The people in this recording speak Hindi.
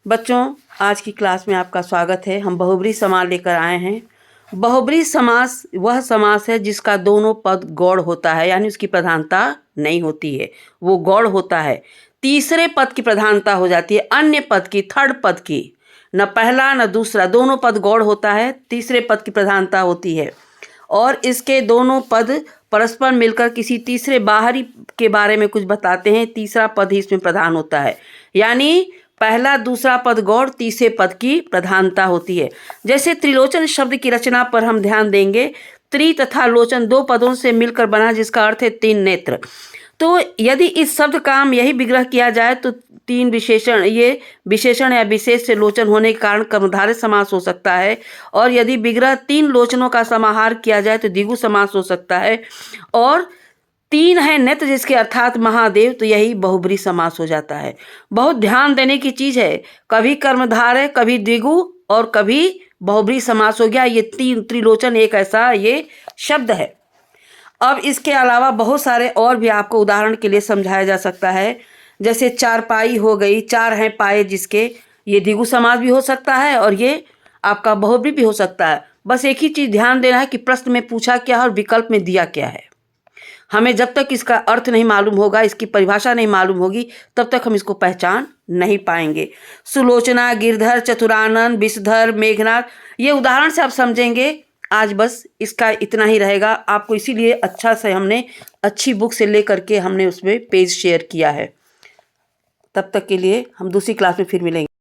बच्चों, आज की क्लास में आपका स्वागत है। हम बहुब्रीहि समास लेकर आए हैं। बहुब्रीहि समास वह समास है जिसका दोनों पद गौड़ होता है, यानी उसकी प्रधानता नहीं होती है, वो गौड़ होता है। तीसरे पद की प्रधानता हो जाती है, अन्य पद की, थर्ड पद की। न पहला न दूसरा, दोनों पद गौड़ होता है, तीसरे पद की प्रधानता होती है। और इसके दोनों पद परस्पर मिलकर किसी तीसरे बाहरी के बारे में कुछ बताते हैं, तीसरा पद ही इसमें प्रधान होता है। यानी पहला दूसरा पद गौड़, तीसरे पद की प्रधानता होती है। जैसे त्रिलोचन शब्द की रचना पर हम ध्यान देंगे। त्रि तथा लोचन दो पदों से मिलकर बना, जिसका अर्थ है तीन नेत्र। तो यदि इस शब्द का हम यही विग्रह किया जाए तो तीन विशेषण, ये विशेषण या विशेष से लोचन होने के कारण कर्मधारय समास हो सकता है। और यदि विग्रह तीन लोचनों का समाहार किया जाए तो द्विगु समास हो सकता है। और तीन है नेत्र जिसके अर्थात महादेव, तो यही बहुब्रीहि समास हो जाता है। बहुत ध्यान देने की चीज है, कभी कर्मधारय, कभी द्विगु और कभी बहुब्रीहि समास हो गया। ये तीन, त्रिलोचन एक ऐसा ये शब्द है। अब इसके अलावा बहुत सारे और भी आपको उदाहरण के लिए समझाया जा सकता है। जैसे चारपाई हो गई, चार हैं पाए जिसके, ये द्विगु समास भी हो सकता है और ये आपका बहुब्रीहि भी हो सकता है। बस एक ही चीज ध्यान देना है कि प्रश्न में पूछा क्या है और विकल्प में दिया क्या है। हमें जब तक इसका अर्थ नहीं मालूम होगा, इसकी परिभाषा नहीं मालूम होगी, तब तक हम इसको पहचान नहीं पाएंगे। सुलोचना, गिरधर, चतुरानन, विषधर, मेघनाथ, ये उदाहरण से आप समझेंगे। आज बस इसका इतना ही रहेगा। आपको इसीलिए अच्छा से हमने अच्छी बुक से लेकर के हमने उसमें पेज शेयर किया है। तब तक के लिए हम दूसरी क्लास में फिर मिलेंगे।